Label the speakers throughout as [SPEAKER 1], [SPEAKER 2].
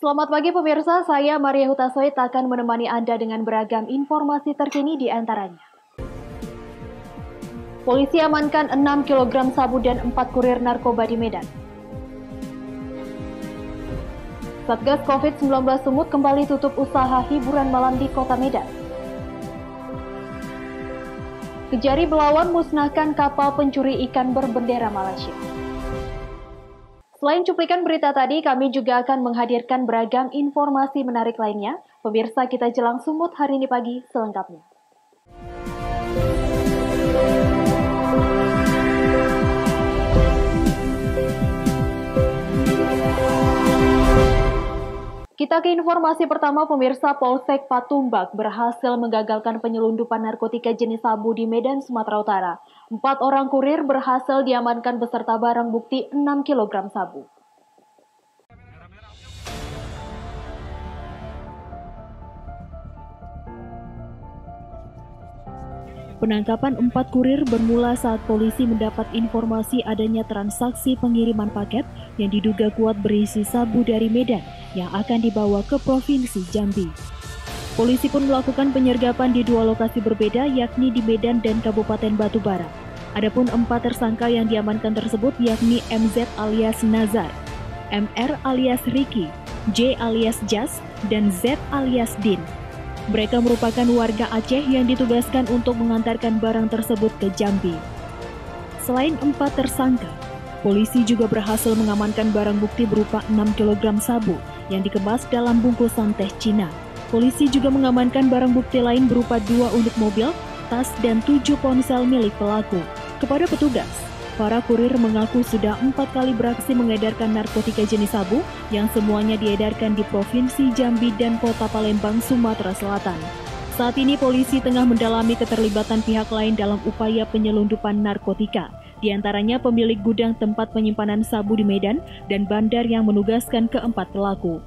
[SPEAKER 1] Selamat pagi pemirsa, saya Maria Hutasoit akan menemani Anda dengan beragam informasi terkini di antaranya. Polisi amankan 6 kg sabu dan 4 kurir narkoba di Medan. Satgas COVID-19 Sumut kembali tutup usaha hiburan malam di kota Medan. Kejari Belawan musnahkan kapal pencuri ikan berbendera Malaysia. Selain cuplikan berita tadi, kami juga akan menghadirkan beragam informasi menarik lainnya. Pemirsa, kita jelang Sumut hari ini pagi selengkapnya. Kita ke informasi pertama, pemirsa. Polsek Patumbak berhasil menggagalkan penyelundupan narkotika jenis sabu di Medan, Sumatera Utara. 4 orang kurir berhasil diamankan beserta barang bukti 6 kg sabu. Penangkapan 4 kurir bermula saat polisi mendapat informasi adanya transaksi pengiriman paket yang diduga kuat berisi sabu dari Medan yang akan dibawa ke Provinsi Jambi. Polisi pun melakukan penyergapan di 2 lokasi berbeda, yakni di Medan dan Kabupaten Batubara. Adapun 4 tersangka yang diamankan tersebut yakni MZ alias Nazar, MR alias Ricky, J alias Jas, dan Z alias Din. Mereka merupakan warga Aceh yang ditugaskan untuk mengantarkan barang tersebut ke Jambi. Selain 4 tersangka, polisi juga berhasil mengamankan barang bukti berupa 6 kg sabu yang dikemas dalam bungkusan teh Cina. Polisi juga mengamankan barang bukti lain berupa 2 unit mobil, tas, dan 7 ponsel milik pelaku. Kepada petugas, para kurir mengaku sudah 4 kali beraksi mengedarkan narkotika jenis sabu yang semuanya diedarkan di Provinsi Jambi dan Kota Palembang, Sumatera Selatan. Saat ini polisi tengah mendalami keterlibatan pihak lain dalam upaya penyelundupan narkotika, di antaranya pemilik gudang tempat penyimpanan sabu di Medan dan bandar yang menugaskan ke-4 pelaku.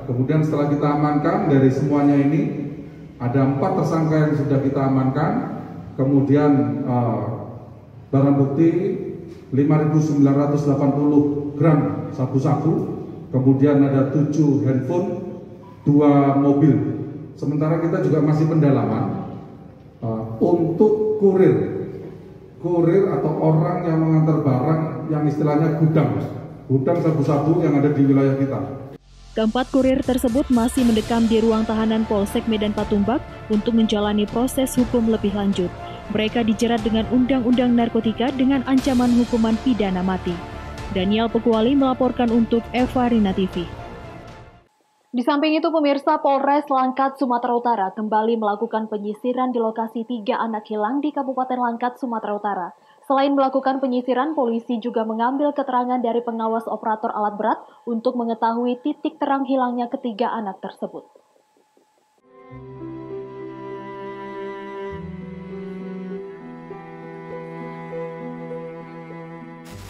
[SPEAKER 2] Kemudian setelah kita amankan dari semuanya ini, ada 4 tersangka yang sudah kita amankan, kemudian barang bukti 5.980 gram sabu-sabu, kemudian ada 7 handphone, 2 mobil. Sementara kita juga masih pendalaman untuk kurir atau orang yang mengantar barang yang istilahnya gudang sabu-sabu yang ada di wilayah kita.
[SPEAKER 1] Keempat kurir tersebut masih mendekam di ruang tahanan Polsek Medan Patumbak untuk menjalani proses hukum lebih lanjut. Mereka dijerat dengan Undang-Undang Narkotika dengan ancaman hukuman pidana mati. Daniel Pekuali melaporkan untuk Eva Rina TV. Di samping itu, pemirsa, Polres Langkat, Sumatera Utara kembali melakukan penyisiran di lokasi 3 anak hilang di Kabupaten Langkat, Sumatera Utara. Selain melakukan penyisiran, polisi juga mengambil keterangan dari pengawas operator alat berat untuk mengetahui titik terang hilangnya ketiga anak tersebut.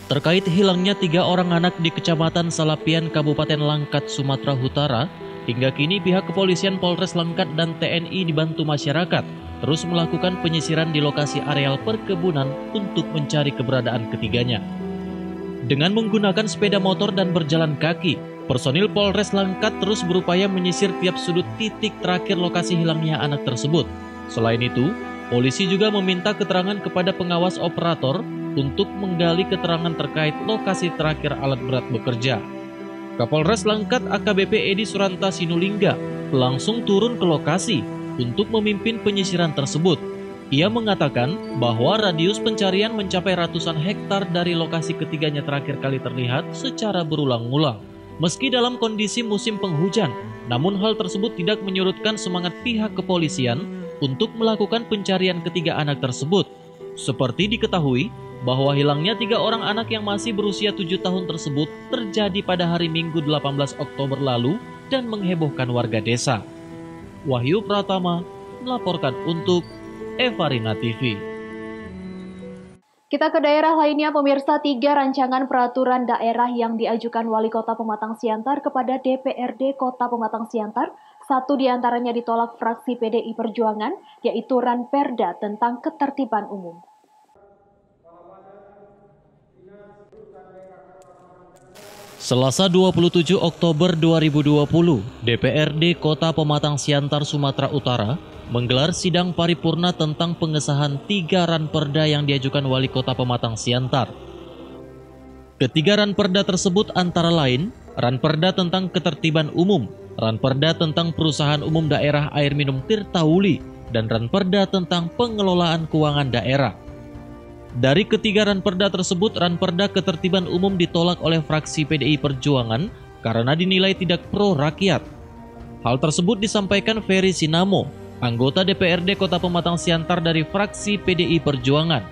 [SPEAKER 3] Terkait hilangnya 3 orang anak di Kecamatan Salapian, Kabupaten Langkat, Sumatera Utara, hingga kini pihak kepolisian Polres Langkat dan TNI dibantu masyarakat terus melakukan penyisiran di lokasi areal perkebunan untuk mencari keberadaan ketiganya. Dengan menggunakan sepeda motor dan berjalan kaki, personil Polres Langkat terus berupaya menyisir tiap sudut titik terakhir lokasi hilangnya anak tersebut. Selain itu, polisi juga meminta keterangan kepada pengawas operator untuk menggali keterangan terkait lokasi terakhir alat berat bekerja. Kapolres Langkat AKBP Edi Suranta Sinulinga langsung turun ke lokasi untuk memimpin penyisiran tersebut. Ia mengatakan bahwa radius pencarian mencapai ratusan hektar dari lokasi ketiganya terakhir kali terlihat secara berulang-ulang. Meski dalam kondisi musim penghujan, namun hal tersebut tidak menyurutkan semangat pihak kepolisian untuk melakukan pencarian ketiga anak tersebut. Seperti diketahui, bahwa hilangnya 3 orang anak yang masih berusia 7 tahun tersebut terjadi pada hari Minggu 18 Oktober lalu dan menghebohkan warga desa. Wahyu Pratama melaporkan untuk Eva Rina TV.
[SPEAKER 1] Kita ke daerah lainnya, pemirsa. 3 rancangan peraturan daerah yang diajukan Wali Kota Pematang Siantar kepada DPRD Kota Pematang Siantar, 1 diantaranya ditolak fraksi PDI Perjuangan, yaitu Ranperda tentang ketertiban umum.
[SPEAKER 3] Selasa 27 Oktober 2020, DPRD Kota Pematang Siantar, Sumatera Utara menggelar sidang paripurna tentang pengesahan 3 ranperda yang diajukan Wali Kota Pematang Siantar. Ketiga ranperda tersebut antara lain ranperda tentang ketertiban umum, ranperda tentang perusahaan umum daerah air minum Tirtauli, dan ranperda tentang pengelolaan keuangan daerah. Dari ketiga ranperda tersebut, ranperda ketertiban umum ditolak oleh fraksi PDI Perjuangan karena dinilai tidak pro rakyat. Hal tersebut disampaikan Ferry Sinamo, anggota DPRD Kota Pematang Siantar dari fraksi PDI Perjuangan.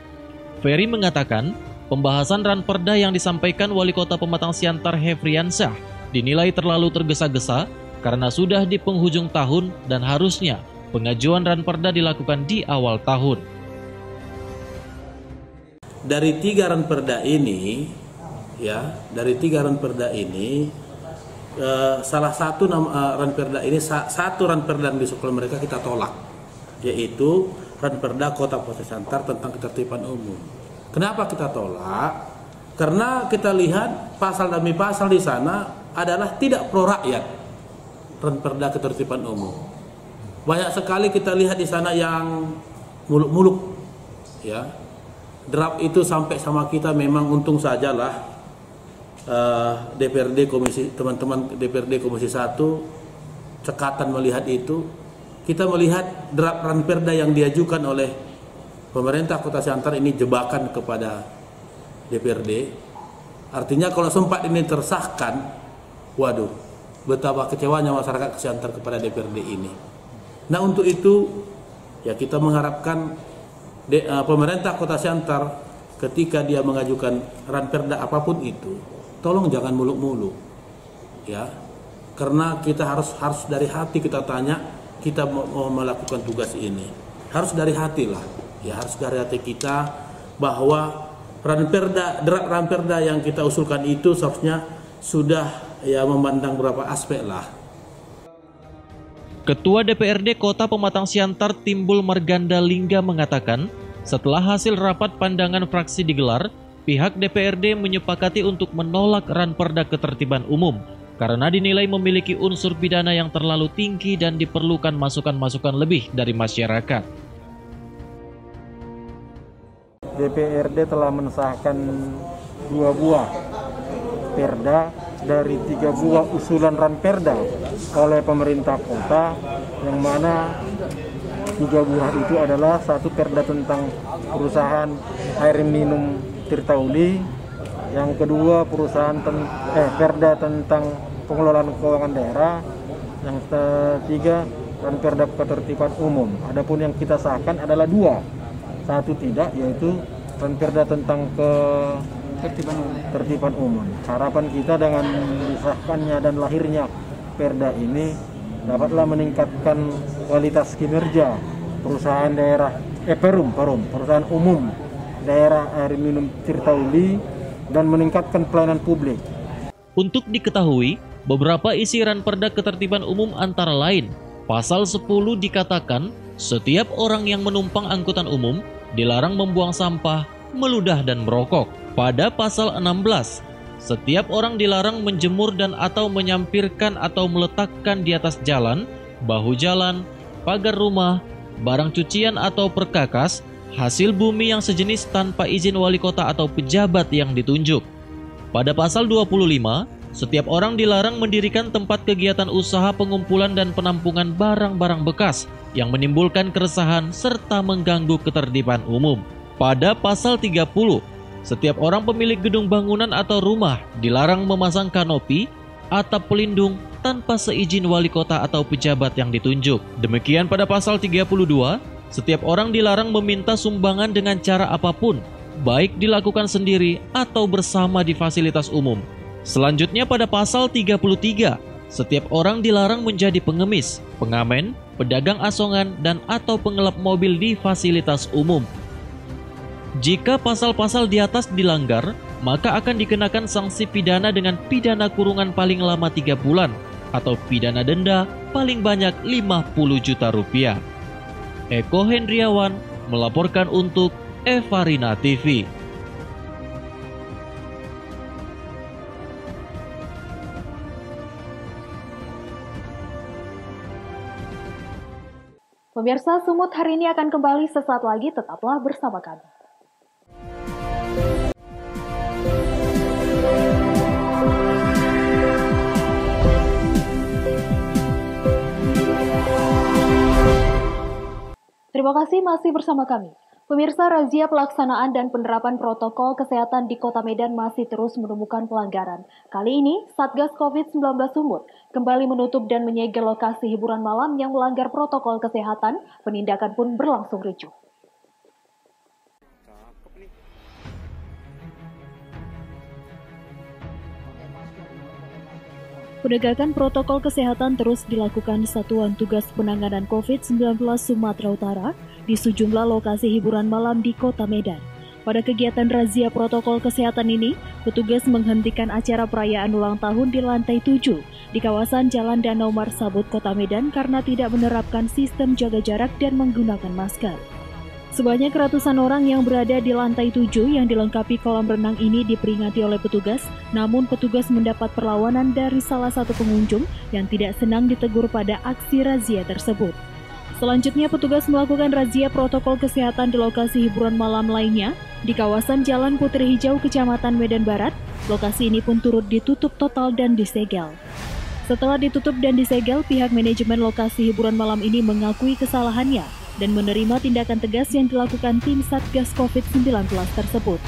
[SPEAKER 3] Ferry mengatakan, pembahasan ranperda yang disampaikan Wali Kota Pematang Siantar Hefriansyah dinilai terlalu tergesa-gesa karena sudah di penghujung tahun dan harusnya pengajuan ranperda dilakukan di awal tahun.
[SPEAKER 4] Dari 3 ranperda ini, salah satu ranperda ini, satu ranperda di sekolah mereka kita tolak, yaitu ranperda Kota Pematang Siantar tentang ketertiban umum. Kenapa kita tolak? Karena kita lihat pasal demi pasal di sana adalah tidak pro rakyat, ranperda ketertiban umum. Banyak sekali kita lihat di sana yang muluk-muluk, ya. Draft itu sampai sama kita, memang untung sajalah DPRD Komisi, teman-teman DPRD Komisi 1 cekatan melihat itu. Kita melihat draft ranperda yang diajukan oleh pemerintah Kota Siantar ini jebakan kepada DPRD. Artinya kalau sempat ini tersahkan, waduh, betapa kecewanya masyarakat Siantar kepada DPRD ini. Nah, untuk itu ya kita mengharapkan pemerintah Kota Siantar ketika dia mengajukan ranperda apapun itu, tolong jangan muluk-muluk, ya, karena kita harus dari hati kita tanya, kita mau melakukan tugas ini harus dari hati lah, ya, harus dari hati kita bahwa ranperda yang kita usulkan itu seharusnya sudah ya memandang beberapa aspek lah.
[SPEAKER 3] Ketua DPRD Kota Pematang Siantar Timbul Marganda Lingga mengatakan, setelah hasil rapat pandangan fraksi digelar, pihak DPRD menyepakati untuk menolak ranperda ketertiban umum karena dinilai memiliki unsur pidana yang terlalu tinggi dan diperlukan masukan-masukan lebih dari masyarakat.
[SPEAKER 5] DPRD telah mensahkan 2 buah perda dari 3 buah usulan ranperda oleh pemerintah kota, yang mana 3 buah itu adalah satu perda tentang perusahaan air minum Tirtauli, yang kedua perda tentang pengelolaan keuangan daerah, yang ketiga ranperda ketertiban umum. Adapun yang kita sahkan adalah 2, satu tidak, yaitu ranperda tentang ketertiban umum. Harapan kita dengan disahkannya dan lahirnya perda ini dapatlah meningkatkan kualitas kinerja perusahaan daerah perusahaan umum daerah air minum Tirtauli dan meningkatkan pelayanan publik.
[SPEAKER 3] Untuk diketahui, beberapa isi ranperda ketertiban umum antara lain, pasal 10 dikatakan setiap orang yang menumpang angkutan umum dilarang membuang sampah, meludah dan merokok. Pada pasal 16, setiap orang dilarang menjemur dan atau menyampirkan atau meletakkan di atas jalan, bahu jalan, pagar rumah, barang cucian atau perkakas, hasil bumi yang sejenis tanpa izin wali kota atau pejabat yang ditunjuk. Pada pasal 25, setiap orang dilarang mendirikan tempat kegiatan usaha pengumpulan dan penampungan barang-barang bekas yang menimbulkan keresahan serta mengganggu ketertiban umum. Pada pasal 30, setiap orang pemilik gedung bangunan atau rumah dilarang memasang kanopi, atap pelindung tanpa seizin wali kota atau pejabat yang ditunjuk. Demikian pada pasal 32, setiap orang dilarang meminta sumbangan dengan cara apapun, baik dilakukan sendiri atau bersama di fasilitas umum. Selanjutnya pada pasal 33, setiap orang dilarang menjadi pengemis, pengamen, pedagang asongan, dan atau pengelap mobil di fasilitas umum. Jika pasal-pasal di atas dilanggar, maka akan dikenakan sanksi pidana dengan pidana kurungan paling lama 3 bulan atau pidana denda paling banyak 50 juta rupiah. Eko Hendriawan melaporkan untuk Evarina TV.
[SPEAKER 1] Pemirsa, Sumut hari ini akan kembali sesaat lagi, tetaplah bersama kami. Terima kasih masih bersama kami. Pemirsa, razia pelaksanaan dan penerapan protokol kesehatan di Kota Medan masih terus menemukan pelanggaran. Kali ini, Satgas COVID-19 Sumut kembali menutup dan menyegel lokasi hiburan malam yang melanggar protokol kesehatan. Penindakan pun berlangsung ricuh. Penegakan protokol kesehatan terus dilakukan Satuan Tugas Penanganan COVID-19 Sumatera Utara di sejumlah lokasi hiburan malam di Kota Medan. Pada kegiatan razia protokol kesehatan ini, petugas menghentikan acara perayaan ulang tahun di lantai 7 di kawasan Jalan Danau Marsabut, Kota Medan karena tidak menerapkan sistem jaga jarak dan menggunakan masker. Sebanyak ratusan orang yang berada di lantai 7 yang dilengkapi kolam renang ini diperingati oleh petugas, namun petugas mendapat perlawanan dari salah satu pengunjung yang tidak senang ditegur pada aksi razia tersebut. Selanjutnya, petugas melakukan razia protokol kesehatan di lokasi hiburan malam lainnya di kawasan Jalan Putri Hijau, Kecamatan Medan Barat. Lokasi ini pun turut ditutup total dan disegel. Setelah ditutup dan disegel, pihak manajemen lokasi hiburan malam ini mengakui kesalahannya dan menerima tindakan tegas yang dilakukan tim Satgas COVID-19 tersebut.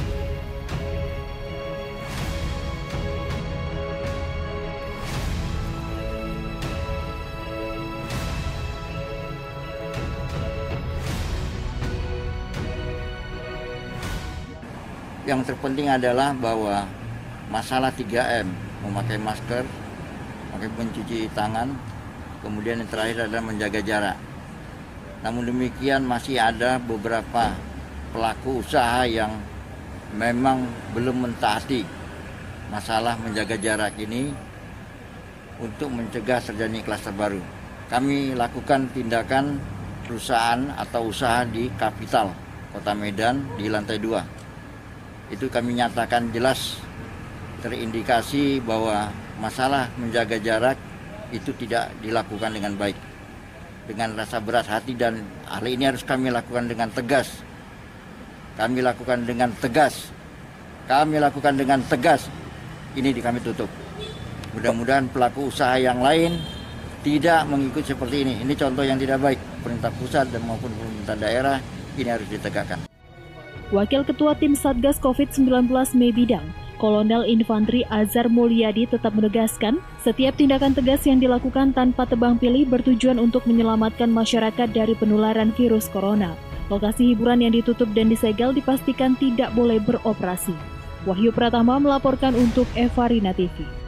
[SPEAKER 6] Yang terpenting adalah bahwa masalah 3M, memakai masker, mencuci tangan, kemudian yang terakhir adalah menjaga jarak. Namun demikian masih ada beberapa pelaku usaha yang memang belum mentaati masalah menjaga jarak ini untuk mencegah terjadi klaster baru. Kami lakukan tindakan perusahaan atau usaha di Kapital Kota Medan di lantai 2. Itu kami nyatakan jelas terindikasi bahwa masalah menjaga jarak itu tidak dilakukan dengan baik. Dengan rasa berat hati, dan hal ini harus kami lakukan dengan tegas. Kami lakukan dengan tegas. Ini kami tutup. Mudah-mudahan pelaku usaha yang lain tidak mengikuti seperti ini. Ini contoh yang tidak baik. Pemerintah pusat dan maupun pemerintah daerah ini harus ditegakkan.
[SPEAKER 1] Wakil Ketua Tim Satgas COVID-19 Mei Bidang, Kolonel Infantri Azhar Mulyadi tetap menegaskan, setiap tindakan tegas yang dilakukan tanpa tebang pilih bertujuan untuk menyelamatkan masyarakat dari penularan virus corona. Lokasi hiburan yang ditutup dan disegel dipastikan tidak boleh beroperasi. Wahyu Pratama melaporkan untuk Eva Rina TV.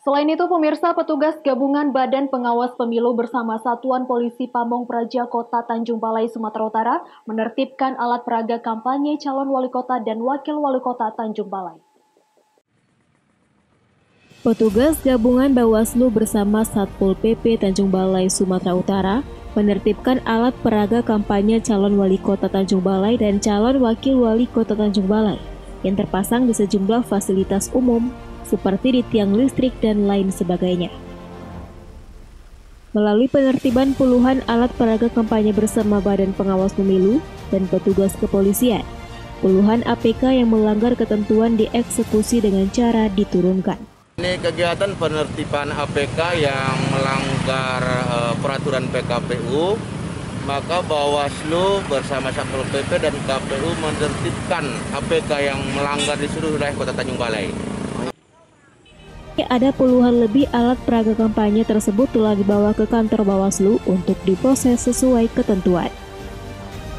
[SPEAKER 1] Selain itu, pemirsa, petugas gabungan Badan Pengawas Pemilu bersama Satuan Polisi Pamong Praja Kota Tanjung Balai, Sumatera Utara menertibkan alat peraga kampanye calon wali kota dan wakil wali kota Tanjung Balai. Petugas gabungan Bawaslu bersama Satpol PP Tanjung Balai, Sumatera Utara menertibkan alat peraga kampanye calon wali kota Tanjung Balai dan calon wakil wali kota Tanjung Balai yang terpasang di sejumlah fasilitas umum seperti di tiang listrik dan lain sebagainya. Melalui penertiban puluhan alat peraga kampanye bersama Badan Pengawas Pemilu dan petugas kepolisian, puluhan APK yang melanggar ketentuan dieksekusi dengan cara diturunkan.
[SPEAKER 7] Ini kegiatan penertiban APK yang melanggar peraturan PKPU, maka Bawaslu bersama Satpol PP dan KPU menertibkan APK yang melanggar di seluruh wilayah Kota Tanjung Balai.
[SPEAKER 1] Ada puluhan lebih alat peraga kampanye tersebut telah dibawa ke kantor Bawaslu untuk diproses sesuai ketentuan.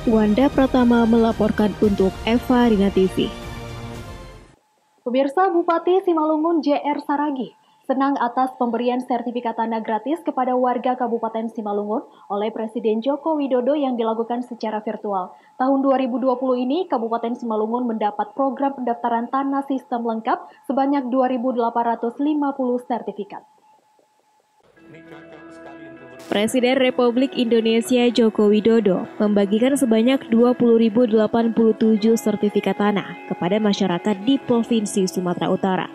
[SPEAKER 1] Wanda Pratama melaporkan untuk Eva Rina TV. Pemirsa, Bupati Simalungun JR Saragih senang atas pemberian sertifikat tanah gratis kepada warga Kabupaten Simalungun oleh Presiden Joko Widodo yang dilakukan secara virtual. Tahun 2020 ini, Kabupaten Simalungun mendapat program pendaftaran tanah sistem lengkap sebanyak 2.850 sertifikat. Presiden Republik Indonesia Joko Widodo membagikan sebanyak 20.087 sertifikat tanah kepada masyarakat di Provinsi Sumatera Utara.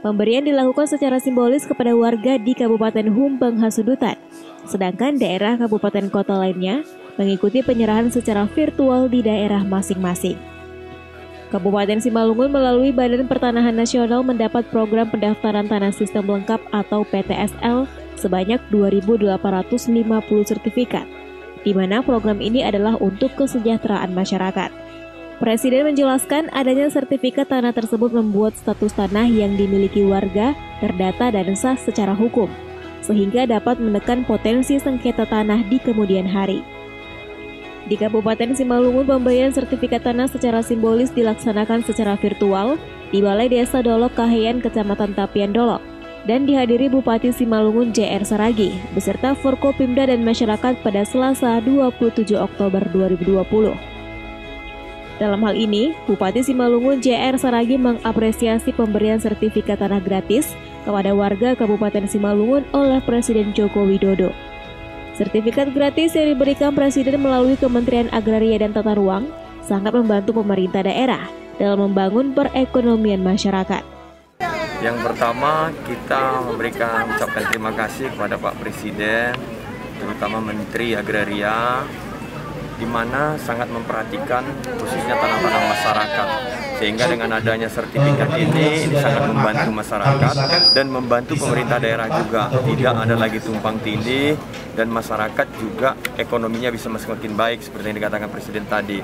[SPEAKER 8] Pemberian dilakukan secara simbolis kepada warga di Kabupaten Humbang Hasudutan, sedangkan daerah kabupaten kota lainnya mengikuti penyerahan secara virtual di daerah masing-masing. Kabupaten Simalungun melalui Badan Pertanahan Nasional mendapat program pendaftaran tanah sistem lengkap atau PTSL sebanyak 2.850 sertifikat, di mana program ini adalah untuk kesejahteraan masyarakat. Presiden menjelaskan adanya sertifikat tanah tersebut membuat status tanah yang dimiliki warga terdata dan sah secara hukum, sehingga dapat menekan potensi sengketa tanah di kemudian hari. Di Kabupaten Simalungun, pemberian sertifikat tanah secara simbolis dilaksanakan secara virtual di Balai Desa Dolok Kaheyan, Kecamatan Tapian Dolok, dan dihadiri Bupati Simalungun J.R. Saragi beserta Forkopimda dan masyarakat pada Selasa 27 Oktober 2020. Dalam hal ini, Bupati Simalungun J.R. Saragi mengapresiasi pemberian sertifikat tanah gratis kepada warga Kabupaten Simalungun oleh Presiden Joko Widodo. Sertifikat gratis yang diberikan Presiden melalui Kementerian Agraria dan Tata Ruang sangat membantu pemerintah daerah dalam membangun perekonomian masyarakat.
[SPEAKER 9] Yang pertama, kita ucapkan terima kasih kepada Pak Presiden, terutama Menteri Agraria, di mana sangat memperhatikan khususnya tanah-tanah masyarakat, sehingga dengan adanya sertifikat ini sangat membantu masyarakat dan membantu pemerintah daerah juga, tidak ada lagi tumpang tindih dan masyarakat juga ekonominya bisa semakin baik seperti yang dikatakan Presiden tadi.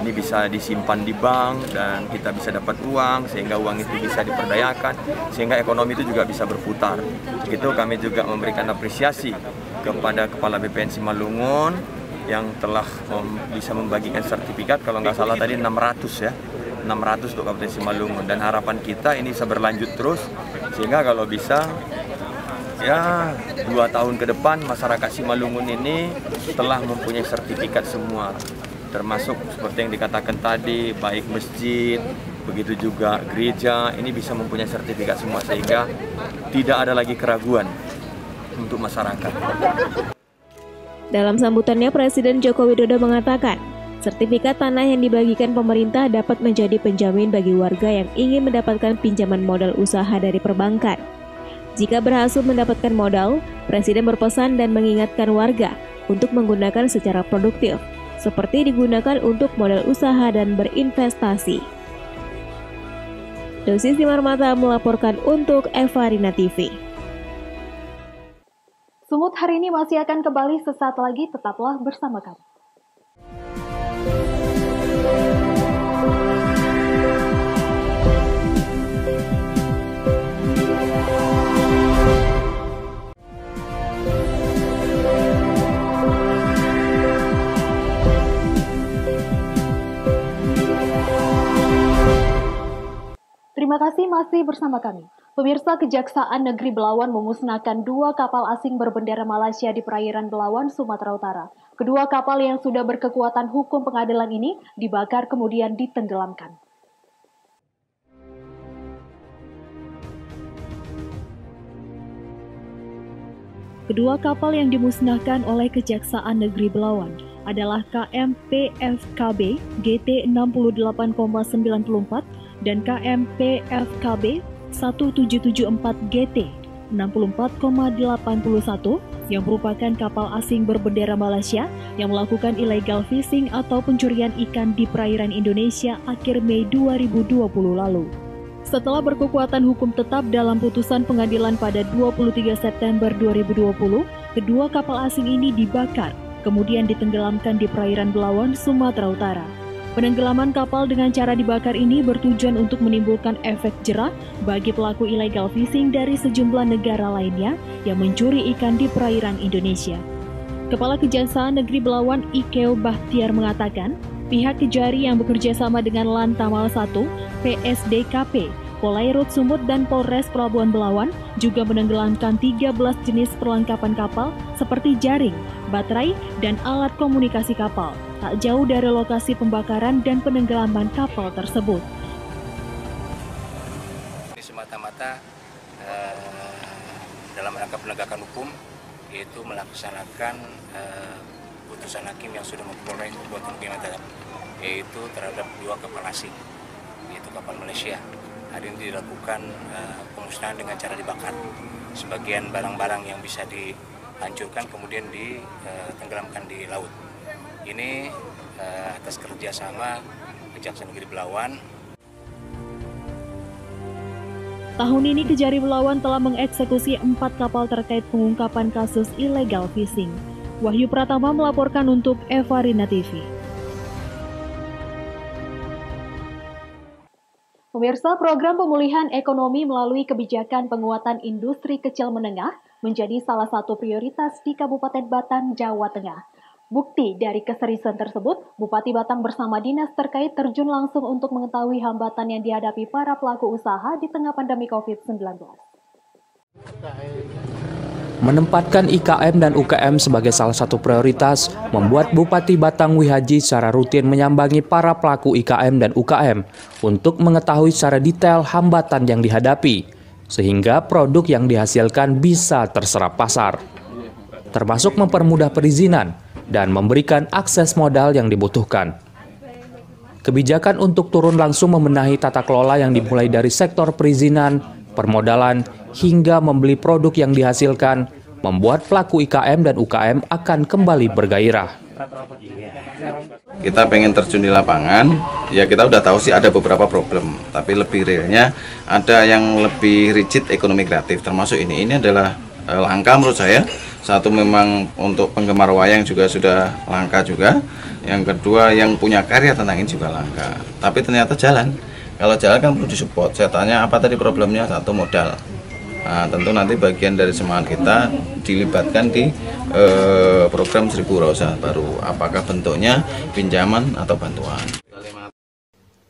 [SPEAKER 9] Ini bisa disimpan di bank dan kita bisa dapat uang, sehingga uang itu bisa diperdayakan, sehingga ekonomi itu juga bisa berputar. Begitu kami juga memberikan apresiasi kepada Kepala BPN Simalungun yang telah bisa membagikan sertifikat, kalau nggak salah tadi 600 ya, 600 untuk Kabupaten Simalungun, dan harapan kita ini bisa berlanjut terus, sehingga kalau bisa ya 2 tahun ke depan masyarakat Simalungun ini telah mempunyai sertifikat semua, termasuk seperti yang dikatakan tadi, baik masjid, begitu juga gereja, ini bisa mempunyai sertifikat semua, sehingga tidak ada lagi keraguan untuk masyarakat.
[SPEAKER 8] Dalam sambutannya, Presiden Joko Widodo mengatakan, sertifikat tanah yang dibagikan pemerintah dapat menjadi penjamin bagi warga yang ingin mendapatkan pinjaman modal usaha dari perbankan. Jika berhasil mendapatkan modal, Presiden berpesan dan mengingatkan warga untuk menggunakan secara produktif, seperti digunakan untuk modal usaha dan berinvestasi. Dosis Simarmata melaporkan untuk Evarina TV.
[SPEAKER 1] Sumut hari ini masih akan kembali sesaat lagi, tetaplah bersama kami. Terima kasih masih bersama kami. Pemirsa, Kejaksaan Negeri Belawan memusnahkan 2 kapal asing berbendera Malaysia di perairan Belawan, Sumatera Utara. Kedua kapal yang sudah berkekuatan hukum pengadilan ini dibakar kemudian ditenggelamkan. Kedua kapal yang dimusnahkan oleh Kejaksaan Negeri Belawan adalah KM PFKB GT 68,94 dan KM PFKB 1774 GT 64,81 yang merupakan kapal asing berbendera Malaysia yang melakukan illegal fishing atau pencurian ikan di perairan Indonesia akhir Mei 2020 lalu. Setelah berkekuatan hukum tetap dalam putusan pengadilan pada 23 September 2020, kedua kapal asing ini dibakar, kemudian ditenggelamkan di perairan Belawan, Sumatera Utara. Penenggelaman kapal dengan cara dibakar ini bertujuan untuk menimbulkan efek jera bagi pelaku illegal fishing dari sejumlah negara lainnya yang mencuri ikan di perairan Indonesia. Kepala Kejaksaan Negeri Belawan Ikeo Bahtiar mengatakan, pihak Kejari yang bekerja sama dengan Lantamal 1, PSDKP, Polairut Sumut dan Polres Pelabuhan Belawan juga menenggelamkan 13 jenis perlengkapan kapal seperti jaring, baterai, dan alat komunikasi kapal tak jauh dari lokasi pembakaran dan penenggelaman kapal tersebut.
[SPEAKER 10] Ini semata-mata dalam rangka penegakan hukum, yaitu melaksanakan putusan hakim yang sudah memperoleh perbuatan pidana, yaitu terhadap 2 kapal asing, yaitu kapal Malaysia hari ini dilakukan pemusnahan dengan cara dibakar. Sebagian barang-barang yang bisa dihancurkan kemudian ditenggelamkan di laut. Ini atas kerjasama Kejaksaan Negeri Belawan.
[SPEAKER 1] Tahun ini Kejari Belawan telah mengeksekusi 4 kapal terkait pengungkapan kasus illegal fishing. Wahyu Pratama melaporkan untuk Eva Rina TV. Pemirsa, program pemulihan ekonomi melalui kebijakan penguatan industri kecil menengah menjadi salah satu prioritas di Kabupaten Batang, Jawa Tengah. Bukti dari keseriusan tersebut, Bupati Batang bersama dinas terkait terjun langsung untuk mengetahui hambatan yang dihadapi para pelaku usaha di tengah pandemi COVID-19.
[SPEAKER 11] Menempatkan IKM dan UKM sebagai salah satu prioritas membuat Bupati Batang Wihaji secara rutin menyambangi para pelaku IKM dan UKM untuk mengetahui secara detail hambatan yang dihadapi, sehingga produk yang dihasilkan bisa terserap pasar, termasuk mempermudah perizinan dan memberikan akses modal yang dibutuhkan. Kebijakan untuk turun langsung membenahi tata kelola yang dimulai dari sektor perizinan, permodalan, hingga membeli produk yang dihasilkan, membuat pelaku IKM dan UKM akan kembali bergairah.
[SPEAKER 12] Kita pengen terjun di lapangan, ya kita udah tahu sih ada beberapa problem, tapi lebih realnya ada yang lebih rigid ekonomi kreatif, termasuk ini adalah langka menurut saya. Satu, memang untuk penggemar wayang juga sudah langka juga. Yang kedua, yang punya karya tentang ini juga langka. Tapi ternyata jalan. Kalau jalan kan perlu disupport. Saya tanya apa tadi problemnya? Satu, modal. Nah, tentu nanti bagian dari semangat kita dilibatkan di program 1000 Wirausaha Baru. Apakah bentuknya pinjaman atau bantuan?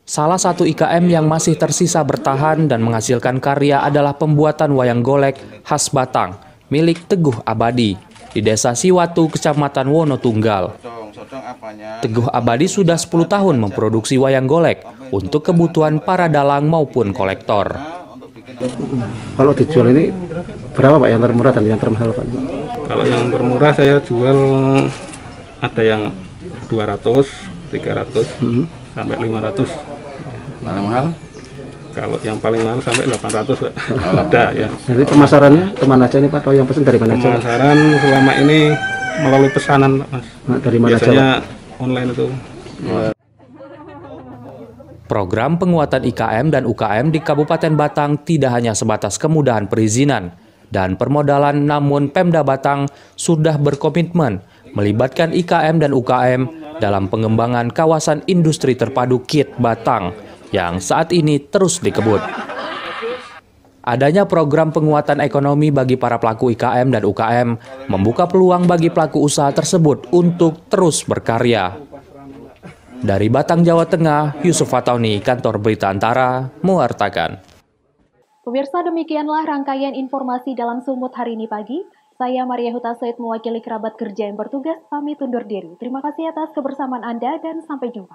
[SPEAKER 11] Salah satu IKM yang masih tersisa bertahan dan menghasilkan karya adalah pembuatan wayang golek khas Batang milik Teguh Abadi di Desa Siwatu, Kecamatan Wonotunggal. Teguh Abadi sudah 10 tahun memproduksi wayang golek untuk kebutuhan para dalang maupun kolektor.
[SPEAKER 13] Kalau dijual ini berapa Pak yang termurah dan yang termahal Pak?
[SPEAKER 14] Kalau yang termurah saya jual ada yang 200, 300, sampai 500.
[SPEAKER 12] Mana mahal?
[SPEAKER 14] Kalau yang paling mahal sampai 800 Pak. Ada ya.
[SPEAKER 13] Jadi pemasarannya kemana aja nih Pak? Atau yang pesan dari mana aja?
[SPEAKER 14] Pemasaran selama ini melalui pesanan Mas.
[SPEAKER 13] Nah, dari mana
[SPEAKER 14] biasanya
[SPEAKER 13] aja,
[SPEAKER 14] online itu.
[SPEAKER 11] Program penguatan IKM dan UKM di Kabupaten Batang tidak hanya sebatas kemudahan perizinan dan permodalan, namun Pemda Batang sudah berkomitmen melibatkan IKM dan UKM dalam pengembangan kawasan industri terpadu KIT Batang yang saat ini terus dikebut. Adanya program penguatan ekonomi bagi para pelaku IKM dan UKM membuka peluang bagi pelaku usaha tersebut untuk terus berkarya. Dari Batang, Jawa Tengah, Yusuf Fatauni, Kantor Berita Antara, mewartakan.
[SPEAKER 1] Pemirsa, demikianlah rangkaian informasi dalam Sumut hari ini pagi. Saya Maria Huta Said mewakili kerabat kerja yang bertugas, pamit undur diri. Terima kasih atas kebersamaan Anda dan sampai jumpa.